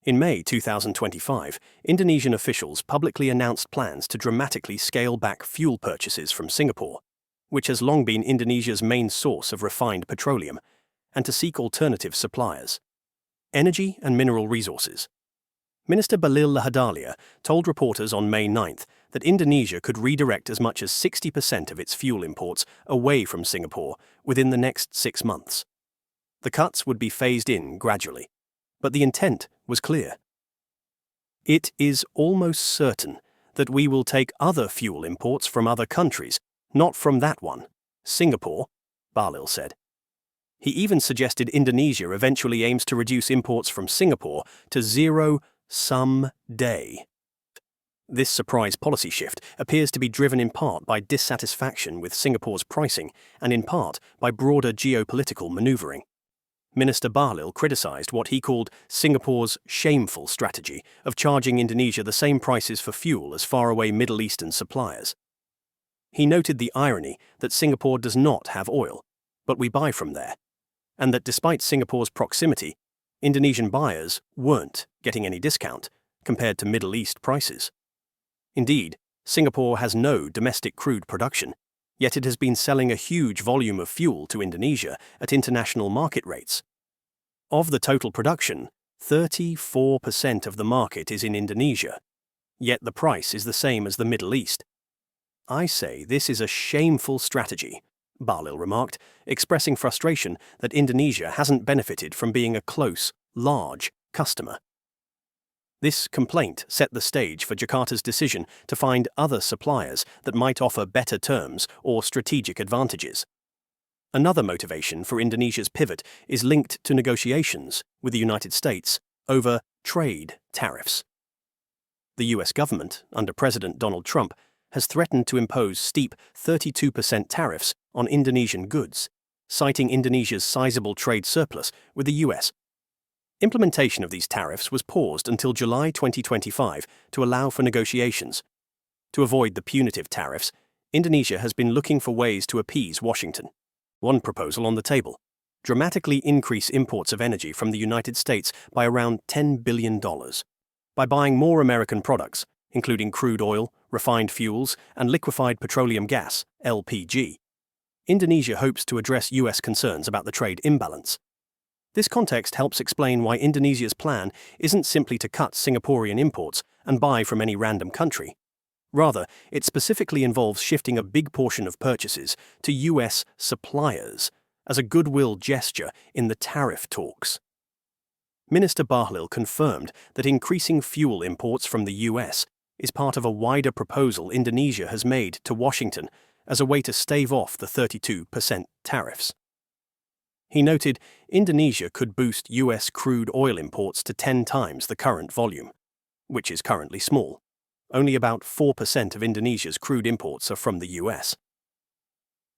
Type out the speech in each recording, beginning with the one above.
In May 2025, Indonesian officials publicly announced plans to dramatically scale back fuel purchases from Singapore, which has long been Indonesia's main source of refined petroleum, and to seek alternative suppliers. Energy and mineral resources. Minister Bahlil Lahadalia told reporters on May 9 that Indonesia could redirect as much as 60% of its fuel imports away from Singapore within the next 6 months. The cuts would be phased in gradually, but the intent was clear. It is almost certain that we will take other fuel imports from other countries, not from that one, Singapore, Bahlil said. He even suggested Indonesia eventually aims to reduce imports from Singapore to zero someday. This surprise policy shift appears to be driven in part by dissatisfaction with Singapore's pricing and in part by broader geopolitical maneuvering. Minister Bahlil criticized what he called Singapore's shameful strategy of charging Indonesia the same prices for fuel as faraway Middle Eastern suppliers. He noted the irony that Singapore does not have oil, but we buy from there, and that despite Singapore's proximity, Indonesian buyers weren't getting any discount compared to Middle East prices. Indeed, Singapore has no domestic crude production, yet it has been selling a huge volume of fuel to Indonesia at international market rates. Of the total production, 34% of the market is in Indonesia, yet the price is the same as the Middle East. I say this is a shameful strategy, Bahlil remarked, expressing frustration that Indonesia hasn't benefited from being a close, large customer. This complaint set the stage for Jakarta's decision to find other suppliers that might offer better terms or strategic advantages. Another motivation for Indonesia's pivot is linked to negotiations with the United States over trade tariffs. The US government, under President Donald Trump, has threatened to impose steep 32% tariffs on Indonesian goods, citing Indonesia's sizable trade surplus with the US. Implementation of these tariffs was paused until July 2025 to allow for negotiations. To avoid the punitive tariffs, Indonesia has been looking for ways to appease Washington. One proposal on the table: dramatically increase imports of energy from the United States by around $10 billion. By buying more American products, including crude oil, refined fuels, and liquefied petroleum gas, LPG, Indonesia hopes to address US concerns about the trade imbalance. This context helps explain why Indonesia's plan isn't simply to cut Singaporean imports and buy from any random country. Rather, it specifically involves shifting a big portion of purchases to US suppliers as a goodwill gesture in the tariff talks. Minister Bahlil confirmed that increasing fuel imports from the US is part of a wider proposal Indonesia has made to Washington as a way to stave off the 32% tariffs. He noted Indonesia could boost US crude oil imports to 10 times the current volume, which is currently small. Only about 4% of Indonesia's crude imports are from the US.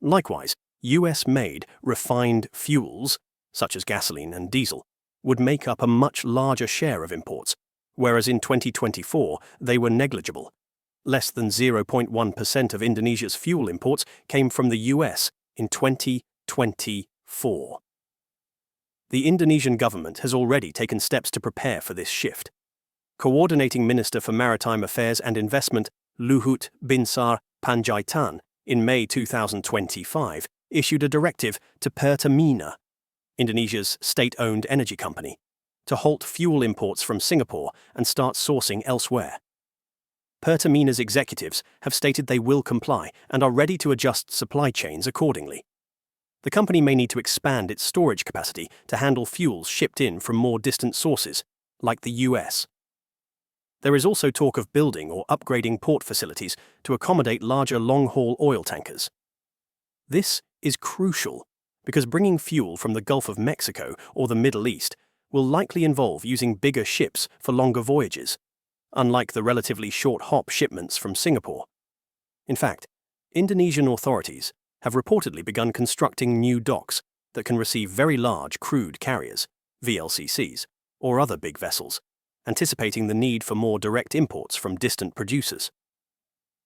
Likewise, US-made refined fuels, such as gasoline and diesel, would make up a much larger share of imports, whereas in 2024 they were negligible. Less than 0.1% of Indonesia's fuel imports came from the US in 2024. The Indonesian government has already taken steps to prepare for this shift. Coordinating Minister for Maritime Affairs and Investment Luhut Binsar Panjaitan in May 2025 issued a directive to Pertamina, Indonesia's state-owned energy company, to halt fuel imports from Singapore and start sourcing elsewhere. Pertamina's executives have stated they will comply and are ready to adjust supply chains accordingly. The company may need to expand its storage capacity to handle fuels shipped in from more distant sources, like the US. There is also talk of building or upgrading port facilities to accommodate larger long-haul oil tankers. This is crucial because bringing fuel from the Gulf of Mexico or the Middle East will likely involve using bigger ships for longer voyages, unlike the relatively short-hop shipments from Singapore. In fact, Indonesian authorities have reportedly begun constructing new docks that can receive very large crude carriers, VLCCs, or other big vessels, anticipating the need for more direct imports from distant producers.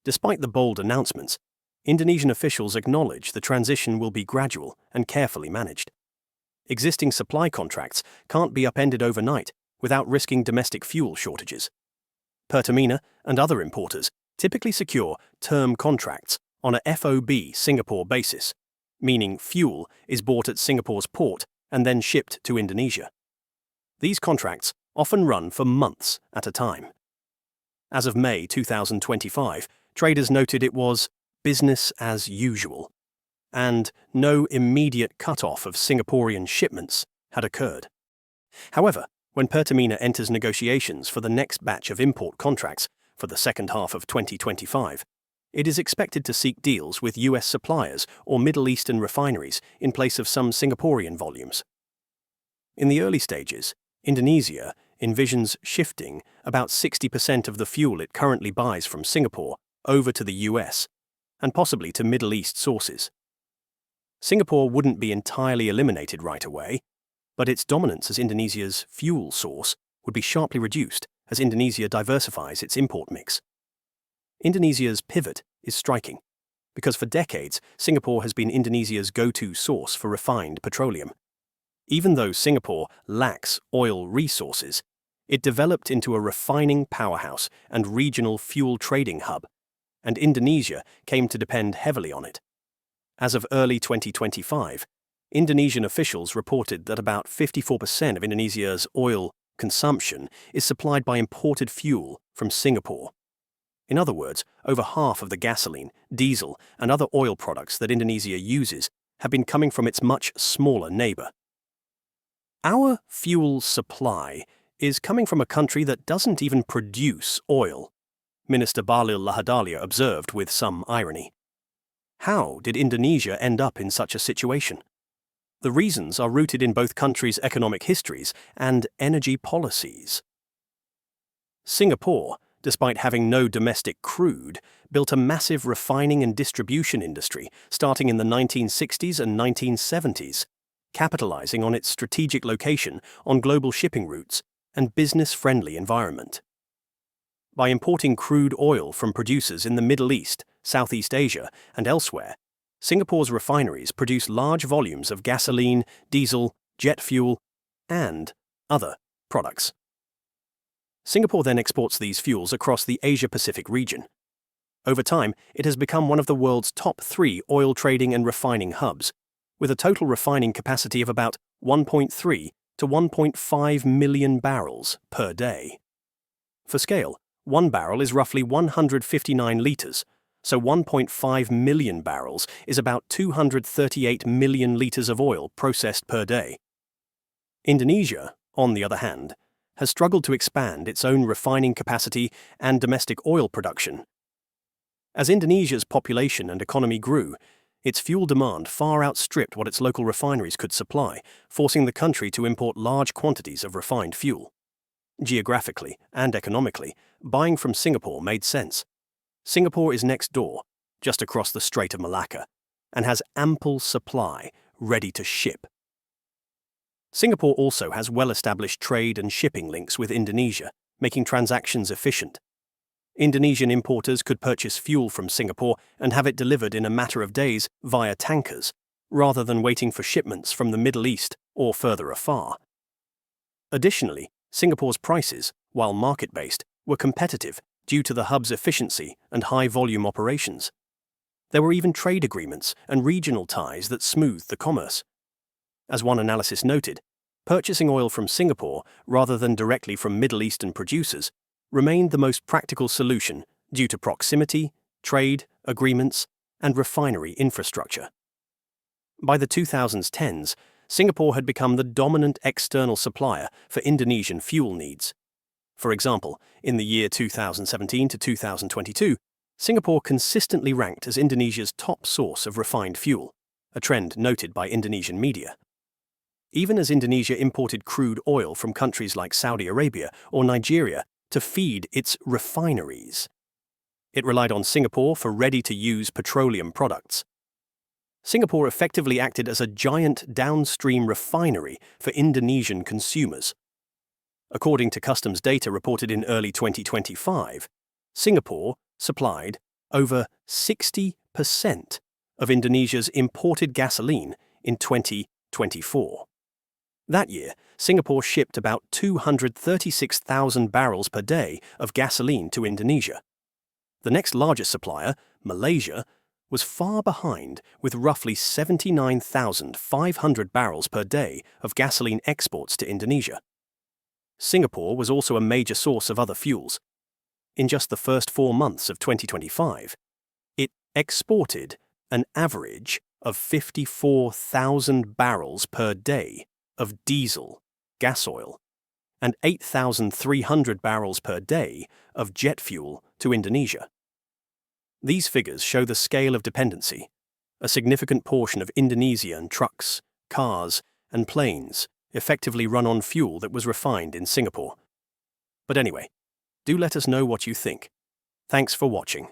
Despite the bold announcements, Indonesian officials acknowledge the transition will be gradual and carefully managed. Existing supply contracts can't be upended overnight, without risking domestic fuel shortages. Pertamina and other importers typically secure term contracts on a FOB Singapore basis, meaning fuel is bought at Singapore's port and then shipped to Indonesia. These contracts often run for months at a time. As of May 2025, traders noted it was business as usual, and no immediate cut-off of Singaporean shipments had occurred. However, when Pertamina enters negotiations for the next batch of import contracts for the second half of 2025, it is expected to seek deals with US suppliers or Middle Eastern refineries in place of some Singaporean volumes. In the early stages, Indonesia envisions shifting about 60% of the fuel it currently buys from Singapore over to the US, and possibly to Middle East sources. Singapore wouldn't be entirely eliminated right away, but its dominance as Indonesia's fuel source would be sharply reduced as Indonesia diversifies its import mix. Indonesia's pivot is striking, because for decades Singapore has been Indonesia's go-to source for refined petroleum. Even though Singapore lacks oil resources, it developed into a refining powerhouse and regional fuel trading hub, and Indonesia came to depend heavily on it. As of early 2025, Indonesian officials reported that about 54% of Indonesia's oil consumption is supplied by imported fuel from Singapore. In other words, over half of the gasoline, diesel, and other oil products that Indonesia uses have been coming from its much smaller neighbor. Our fuel supply is coming from a country that doesn't even produce oil, Minister Bahlil Lahadalia observed with some irony. How did Indonesia end up in such a situation? The reasons are rooted in both countries' economic histories and energy policies. Singapore, despite having no domestic crude, built a massive refining and distribution industry starting in the 1960s and 1970s, capitalizing on its strategic location on global shipping routes and business-friendly environment. By importing crude oil from producers in the Middle East, Southeast Asia, and elsewhere, Singapore's refineries produce large volumes of gasoline, diesel, jet fuel, and other products. Singapore then exports these fuels across the Asia-Pacific region. Over time, it has become one of the world's top 3 oil trading and refining hubs, with a total refining capacity of about 1.3 to 1.5 million barrels per day. For scale, 1 barrel is roughly 159 litres, so 1.5 million barrels is about 238 million litres of oil processed per day. Indonesia, on the other hand, has struggled to expand its own refining capacity and domestic oil production. As Indonesia's population and economy grew, its fuel demand far outstripped what its local refineries could supply, forcing the country to import large quantities of refined fuel. Geographically and economically, buying from Singapore made sense. Singapore is next door, just across the Strait of Malacca, and has ample supply ready to ship. Singapore also has well-established trade and shipping links with Indonesia, making transactions efficient. Indonesian importers could purchase fuel from Singapore and have it delivered in a matter of days via tankers, rather than waiting for shipments from the Middle East or further afar. Additionally, Singapore's prices, while market-based, were competitive due to the hub's efficiency and high-volume operations. There were even trade agreements and regional ties that smoothed the commerce. As one analysis noted, purchasing oil from Singapore rather than directly from Middle Eastern producers remained the most practical solution due to proximity, trade, agreements, and refinery infrastructure. By the 2010s, Singapore had become the dominant external supplier for Indonesian fuel needs. For example, in the year 2017 to 2022, Singapore consistently ranked as Indonesia's top source of refined fuel, a trend noted by Indonesian media. Even as Indonesia imported crude oil from countries like Saudi Arabia or Nigeria to feed its refineries, it relied on Singapore for ready-to-use petroleum products. Singapore effectively acted as a giant downstream refinery for Indonesian consumers. According to customs data reported in early 2025, Singapore supplied over 60% of Indonesia's imported gasoline in 2024. That year, Singapore shipped about 236,000 barrels per day of gasoline to Indonesia. The next largest supplier, Malaysia, was far behind with roughly 79,500 barrels per day of gasoline exports to Indonesia. Singapore was also a major source of other fuels. In just the first 4 months of 2025, it exported an average of 54,000 barrels per day of diesel, gas oil, and 8,300 barrels per day of jet fuel to Indonesia. These figures show the scale of dependency. A significant portion of Indonesian trucks, cars, and planes effectively run on fuel that was refined in Singapore. But anyway, do let us know what you think. Thanks for watching.